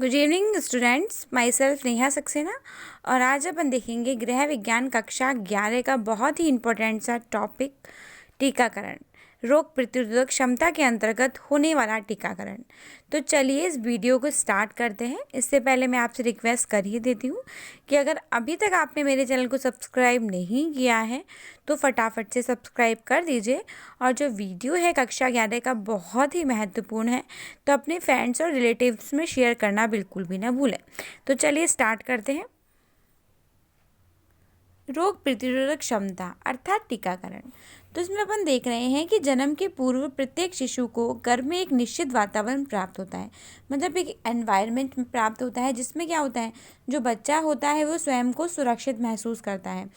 Good evening students, my self Neha Saxena. और आज अपन देखेंगे गृह विज्ञान कक्षा 11 का बहुत ही इम्पोर्टेंट सा टॉपिक, टीकाकरण। रोग प्रतिरोधक क्षमता के अंतर्गत होने वाला टीकाकरण। तो चलिए इस वीडियो को स्टार्ट करते हैं। इससे पहले मैं आपसे रिक्वेस्ट कर ही देती हूँ कि अगर अभी तक आपने मेरे चैनल को सब्सक्राइब नहीं किया है तो फटाफट से सब्सक्राइब कर दीजिए। और जो वीडियो है कक्षा 11 का बहुत ही महत्वपूर्ण है, तो अपने फ्रेंड्स और रिलेटिव्स में शेयर करना बिल्कुल भी ना भूलें। तो चलिए स्टार्ट करते हैं। रोग प्रतिरोधक क्षमता अर्थात टीकाकरण। तो इसमें अपन देख रहे हैं कि जन्म के पूर्व प्रत्येक शिशु को गर्भ में एक निश्चित वातावरण प्राप्त होता है, मतलब एक एनवायरनमेंट प्राप्त होता है जिसमें क्या होता है, जो बच्चा होता है वो स्वयं को सुरक्षित महसूस करता है।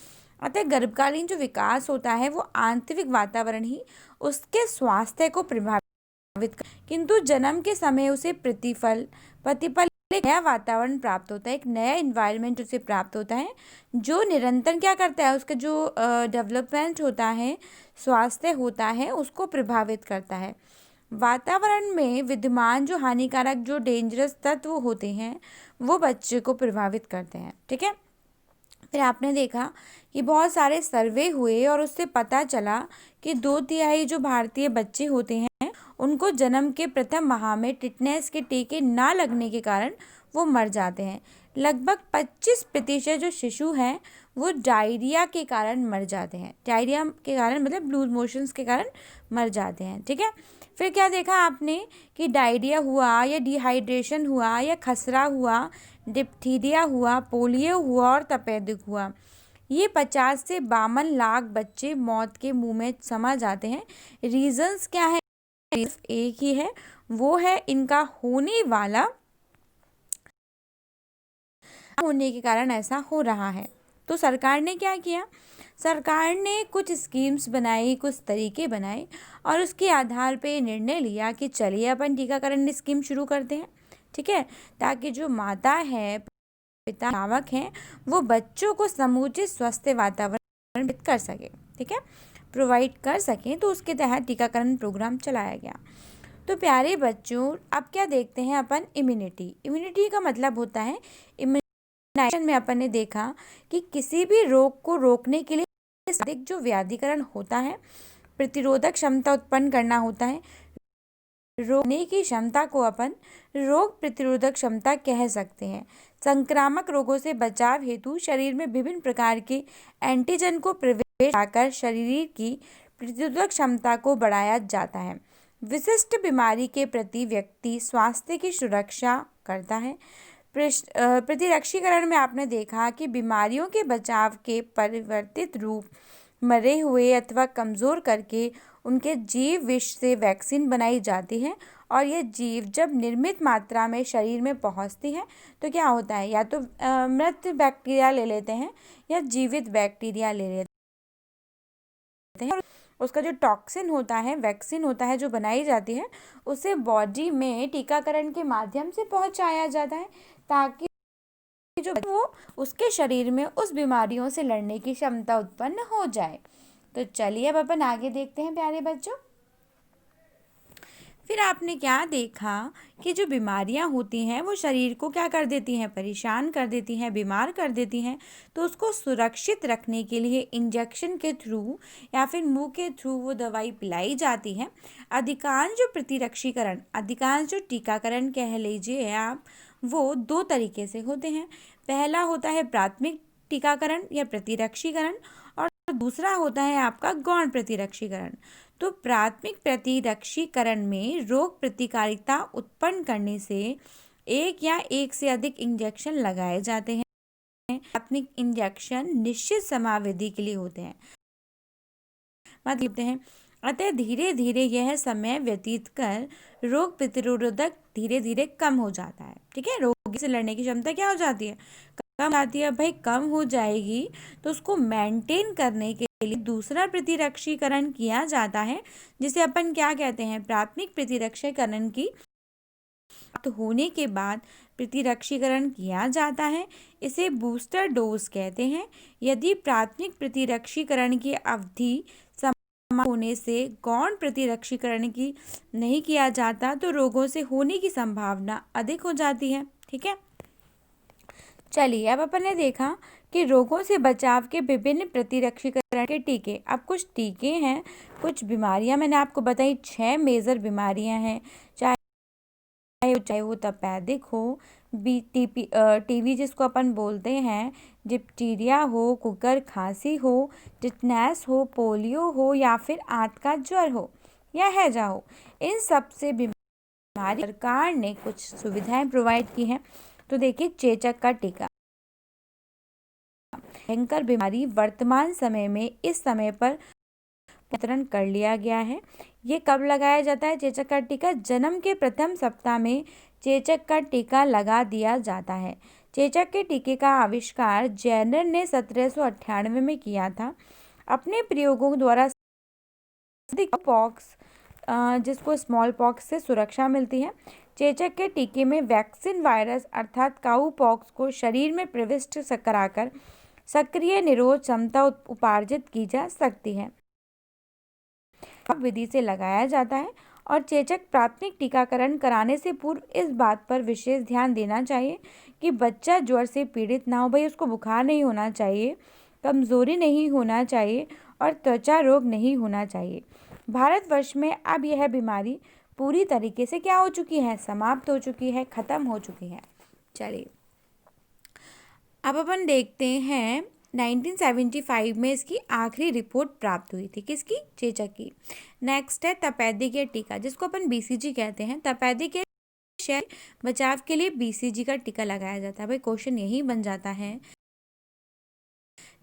अतः गर्भकालीन जो विकास होता है वो आंतरिक वातावरण ही उसके स्वास्थ्य को प्रभावित किंतु जन्म के समय उसे प्रतिपल एक नया वातावरण प्राप्त होता है, एक नया इन्वायरमेंट उसे प्राप्त होता है जो निरंतर क्या करता है, उसका जो डेवलपमेंट होता है, स्वास्थ्य होता है, उसको प्रभावित करता है। वातावरण में विद्यमान जो हानिकारक, जो डेंजरस तत्व होते हैं वो बच्चे को प्रभावित करते हैं। ठीक है। फिर आपने देखा कि बहुत सारे सर्वे हुए और उससे पता चला कि 2/3 जो भारतीय बच्चे होते हैं उनको जन्म के प्रथम माह में टिटनेस के टीके ना लगने के कारण वो मर जाते हैं। लगभग 25% जो शिशु हैं वो डायरिया के कारण मर जाते हैं। डायरिया के कारण मतलब लूज मोशंस के कारण मर जाते हैं। ठीक है। फिर क्या देखा आपने कि डायरिया हुआ या डिहाइड्रेशन हुआ या खसरा हुआ, डिप्थीरिया हुआ, पोलियो हुआ और तपेदिक हुआ, ये 50 से 52 लाख बच्चे मौत के मुंह में समा जाते हैं। रीजंस क्या है? सिर्फ एक ही है, वो है इनका होने के कारण ऐसा हो रहा है। तो सरकार ने क्या किया? सरकार ने कुछ स्कीम्स बनाई, कुछ तरीके बनाए और उसके आधार पे निर्णय लिया कि चलिए अपन टीकाकरण स्कीम शुरू करते हैं। ठीक है। ताकि जो माता है, पिता, अभिभावक हैं, वो बच्चों को समुचित स्वस्थ वातावरण कर सके। ठीक है, प्रोवाइड कर सकें। तो उसके तहत टीकाकरण प्रोग्राम चलाया गया। तो प्यारे बच्चों, अब क्या देखते हैं अपन? इम्यूनिटी का मतलब होता है, इम्यूनाइजेशन में अपन ने देखा कि किसी भी रोग को रोकने के लिए अधिक जो व्याधिकरण होता है, प्रतिरोधक क्षमता उत्पन्न करना होता है। रोकने की क्षमता को अपन रोग प्रतिरोधक क्षमता कह सकते हैं। संक्रामक रोगों से बचाव हेतु शरीर में विभिन्न प्रकार के एंटीजन को प्रवेश कर शरीर की प्रतिरोधक क्षमता को बढ़ाया जाता है। विशिष्ट बीमारी के प्रति व्यक्ति स्वास्थ्य की सुरक्षा करता है। प्रतिरक्षीकरण में आपने देखा कि बीमारियों के बचाव के परिवर्तित रूप मरे हुए अथवा कमज़ोर करके उनके जीव विष से वैक्सीन बनाई जाती है। और ये जीव जब निर्मित मात्रा में शरीर में पहुंचती है तो क्या होता है, या तो मृत बैक्टीरिया ले लेते हैं या जीवित बैक्टीरिया ले लेते हैं। उसका जो टॉक्सिन होता है, वैक्सीन होता है जो बनाई जाती है, उसे बॉडी में टीकाकरण के माध्यम से पहुंचाया जाता है ताकि जो वो उसके शरीर में उस बीमारियों से लड़ने की क्षमता उत्पन्न हो जाए। तो चलिए अब अपन आगे देखते हैं प्यारे बच्चों। फिर आपने क्या देखा कि जो बीमारियां होती हैं वो शरीर को क्या कर देती हैं? परेशान कर देती हैं, बीमार कर देती हैं। तो उसको सुरक्षित रखने के लिए इंजेक्शन के थ्रू या फिर मुंह के थ्रू वो दवाई पिलाई जाती है। अधिकांश जो टीकाकरण कह लीजिए आप, वो 2 तरीके से होते हैं। पहला होता है प्राथमिक टीकाकरण या प्रतिरक्षीकरण और दूसरा होता है आपका गौण प्रतिरक्षीकरण। तो प्राथमिक प्रतिरक्षीकरण में रोग प्रतिकारिता उत्पन्न करने से एक या एक से अधिक इंजेक्शन लगाए जाते हैं। प्राथमिक इंजेक्शन निश्चित समयावधि के लिए होते हैं, अतः धीरे धीरे यह समय व्यतीत कर रोग प्रतिरोधक धीरे धीरे कम हो जाता है। ठीक है, रोग से लड़ने की क्षमता क्या हो जाती है? कम आती है। भाई कम हो जाएगी तो उसको मेंटेन करने के लिए दूसरा प्रतिरक्षीकरण किया जाता है, जिसे अपन क्या कहते हैं? प्राथमिक प्रतिरक्षीकरण की होने के बाद प्रतिरक्षीकरण किया जाता है। इसे बूस्टर डोज कहते हैं। यदि प्राथमिक प्रतिरक्षीकरण की अवधि होने से गौण प्रतिरक्षीकरण की नहीं किया जाता तो रोगों से होने की संभावना अधिक हो जाती है। ठीक है। चलिए, अब अपन ने देखा कि रोगों से बचाव के विभिन्न प्रतिरक्षीकरण के टीके। अब कुछ टीके हैं, कुछ बीमारियां मैंने आपको बताई, 6 मेजर बीमारियां हैं, चाहे वो तपेदिक हो, टीबी जिसको अपन बोलते हैं, डिप्टीरिया हो, कुकर खांसी हो, टिटनेस हो, पोलियो हो, या फिर आंत का ज्वर हो या हैजा हो। इन सब से बीमारी सरकार ने कुछ सुविधाएं प्रोवाइड की हैं। तो देखिए, चेचक का टीका, भयंकर बीमारी वर्तमान समय में इस समय पर नियंत्रण कर लिया गया है। ये कब लगाया जाता है चेचक का टीका? जन्म के प्रथम सप्ताह में चेचक का टीका लगा दिया जाता है। चेचक के टीके का आविष्कार जेनर ने 1798 में किया था। अपने प्रयोगों द्वारा पॉक्स, जिसको स्मॉल पॉक्स से सुरक्षा मिलती है। चेचक के टीके में वैक्सीन वायरस अर्थात काऊ पॉक्स को शरीर में प्रविष्ट कराकर सक्रिय निरोध क्षमता उपार्जित की जा सकती है। विधि से लगाया जाता है। और चेचक प्राथमिक टीकाकरण कराने से पूर्व इस बात पर विशेष ध्यान देना चाहिए कि बच्चा ज्वर से पीड़ित ना हो। भाई, उसको बुखार नहीं होना चाहिए, कमजोरी नहीं होना चाहिए और त्वचा रोग नहीं होना चाहिए। भारतवर्ष में अब यह बीमारी पूरी तरीके से क्या हो चुकी है? समाप्त हो चुकी है, खत्म हो चुकी है। चलिए, अब अपन देखते हैं 1975 में इसकी आखिरी रिपोर्ट प्राप्त हुई थी। किसकी? चेचक की। नेक्स्ट है तपेदिक या टीका, जिसको अपन बीसीजी कहते हैं। तपेदिक या शहर बचाव के लिए बीसीजी का टीका लगाया जाता है। भाई, क्वेश्चन यही बन जाता है,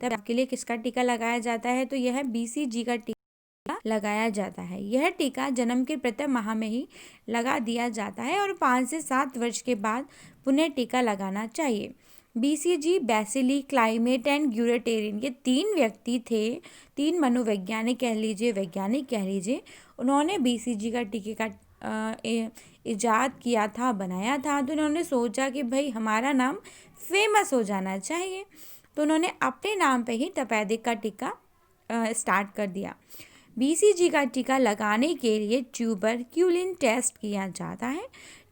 तब के लिए किसका टीका लगाया जाता है? तो यह बीसीजी का टीका लगाया जाता है। यह टीका जन्म के प्रथम माह में ही लगा दिया जाता है और 5 से 7 वर्ष के बाद पुनः टीका लगाना चाहिए। बीसीजी, बैसिली, क्लाइमेट एंड ग्यूरेटेरिन, ये 3 व्यक्ति थे, 3 मनोवैज्ञानिक कह लीजिए, वैज्ञानिक कह लीजिए। उन्होंने बीसीजी का टीके का इजाद किया था, बनाया था। तो उन्होंने सोचा कि भाई हमारा नाम फेमस हो जाना चाहिए, तो उन्होंने अपने नाम पे ही तपेदिक का टीका स्टार्ट कर दिया। बीसीजी का टीका लगाने के लिए ट्यूबरक्यूलिन टेस्ट किया जाता है।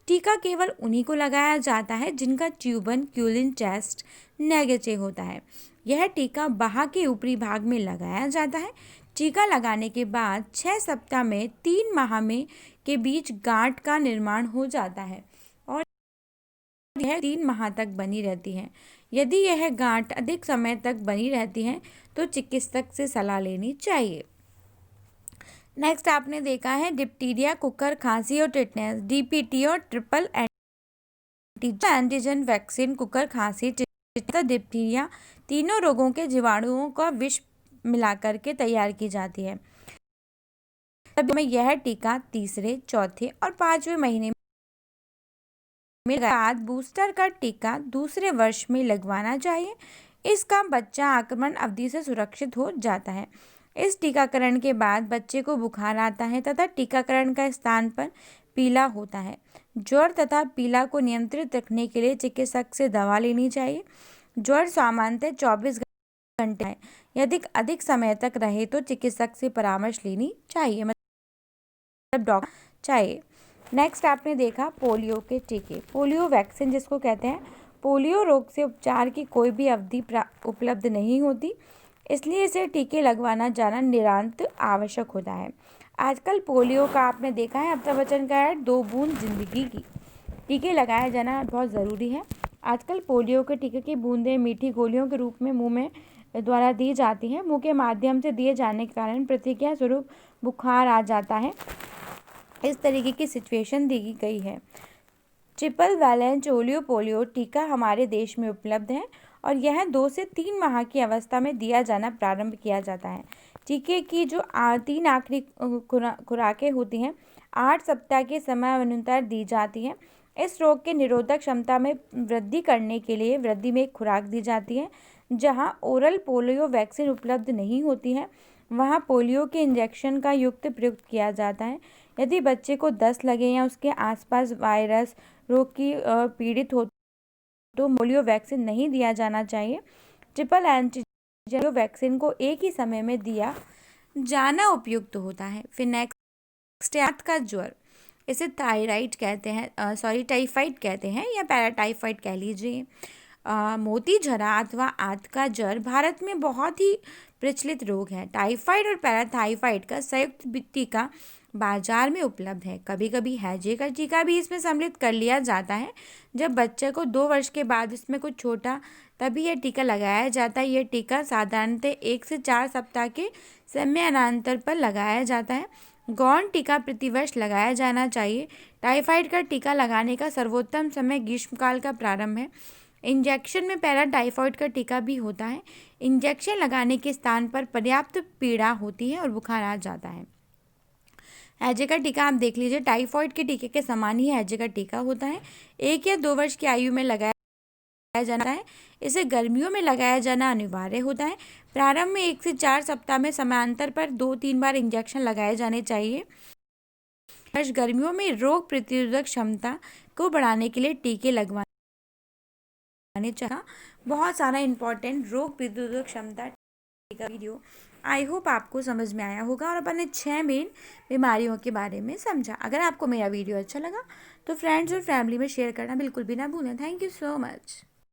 टीका केवल उन्हीं को लगाया जाता है जिनका ट्यूबरक्यूलिन टेस्ट नेगेटिव होता है। यह टीका बाह के ऊपरी भाग में लगाया जाता है। टीका लगाने के बाद 6 सप्ताह में 3 माह में के बीच गांठ का निर्माण हो जाता है और यह 3 माह तक बनी रहती है। यदि यह गांठ अधिक समय तक बनी रहती है तो चिकित्सक से सलाह लेनी चाहिए। नेक्स्ट आपने देखा है डिप्टीरिया, कुकर खांसी और टिटनेस, डीपीटी और ट्रिपल एंटीजन वैक्सीन, कुकर खांसी, डिप्टीरिया, तीनों रोगों के जीवाणुओं का विष मिलाकर के तैयार की जाती है। तब में यह टीका तीसरे, चौथे और 5वें महीने में बाद बूस्टर का टीका दूसरे वर्ष में लगवाना चाहिए। इसका बच्चा आक्रमण अवधि से सुरक्षित हो जाता है। इस टीकाकरण के बाद बच्चे को बुखार आता है तथा टीकाकरण का स्थान पर पीला होता है। ज्वर तथा पीला को नियंत्रित रखने के लिए चिकित्सक से दवा लेनी चाहिए। ज्वर सामान्यतः 24 घंटे है, यदि अधिक समय तक रहे तो चिकित्सक से परामर्श लेनी चाहिए, मतलब डॉक्टर चाहिए। नेक्स्ट आपने देखा पोलियो के टीके, पोलियो वैक्सीन जिसको कहते हैं। पोलियो रोग से उपचार की कोई भी अवधि उपलब्ध नहीं होती, इसलिए इसे टीके लगवाना जाना नितांत आवश्यक होता है। आजकल पोलियो का आपने देखा है, अमिताभ बच्चन का है 2 बूंद जिंदगी की, टीके लगाया जाना बहुत ज़रूरी है। आजकल पोलियो के टीके की बूंदें मीठी गोलियों के रूप में मुंह में द्वारा दी जाती हैं। मुंह के माध्यम से दिए जाने के कारण प्रतिक्रिया स्वरूप बुखार आ जाता है। इस तरीके की सिचुएशन दी गई है। ट्रिपल वैलेंट पोलियो टीका हमारे देश में उपलब्ध है और यह 2 से 3 माह की अवस्था में दिया जाना प्रारंभ किया जाता है। टीके की जो 3 आखिरी खुराकें होती हैं 8 सप्ताह के समय अनुसार दी जाती हैं। इस रोग के निरोधक क्षमता में वृद्धि करने के लिए वृद्धि में एक खुराक दी जाती है। जहां ओरल पोलियो वैक्सीन उपलब्ध नहीं होती है वहां पोलियो के इंजेक्शन का युक्त प्रयुक्त किया जाता है। यदि बच्चे को दस्त लगे या उसके आसपास वायरस रोग की पीड़ित हो तो पोलियो वैक्सीन नहीं दिया जाना चाहिए। ट्रिपल एंटीजन वैक्सीन को एक ही समय में दिया जाना उपयुक्त होता है। फिर नेक्स्ट आंत का ज्वर। इसे थायराइड कहते हैं, टाइफाइड कहते हैं या पैराटाइफाइड कह लीजिए। मोती झरा अथवा आंत का जर भारत में बहुत ही प्रचलित रोग है। टाइफाइड और पैराटाइफाइड का संयुक्त टीका बाजार में उपलब्ध है। कभी कभी हैजे का टीका भी इसमें सम्मिलित कर लिया जाता है। जब बच्चे को 2 वर्ष के बाद इसमें कुछ छोटा तभी यह टीका लगाया जाता है। यह टीका साधारणतः 1 से 4 सप्ताह के समयानंतर पर लगाया जाता है। गौण टीका प्रतिवर्ष लगाया जाना चाहिए। टाइफाइड का टीका लगाने का सर्वोत्तम समय ग्रीष्मकाल का प्रारंभ है। इंजेक्शन में पैराटाइफाइड का टीका भी होता है। इंजेक्शन लगाने के स्थान पर पर्याप्त पीड़ा होती है और बुखार आ जाता है। हैजे का टीका आप देख लीजिए, टाइफाइड के टीके के समान ही हैजे का टीका होता है। 1 या 2 वर्ष की आयु में लगाया जाता है। इसे गर्मियों में लगाया जाना अनिवार्य होता है। प्रारंभ में 1 से 4 सप्ताह में समानांतर पर 2-3 बार इंजेक्शन लगाए जाने चाहिए। गर्मियों में रोग प्रतिरोधक क्षमता को बढ़ाने के लिए टीके लगवाने चाहिए। बहुत सारा इंपॉर्टेंट रोग प्रतिरोधक क्षमता टीका वीडियो आई होप आपको समझ में आया होगा और अपन ने 6 मेन बीमारियों के बारे में समझा। अगर आपको मेरा वीडियो अच्छा लगा तो फ्रेंड्स और फैमिली में शेयर करना बिल्कुल भी ना भूलें। Thank you so much.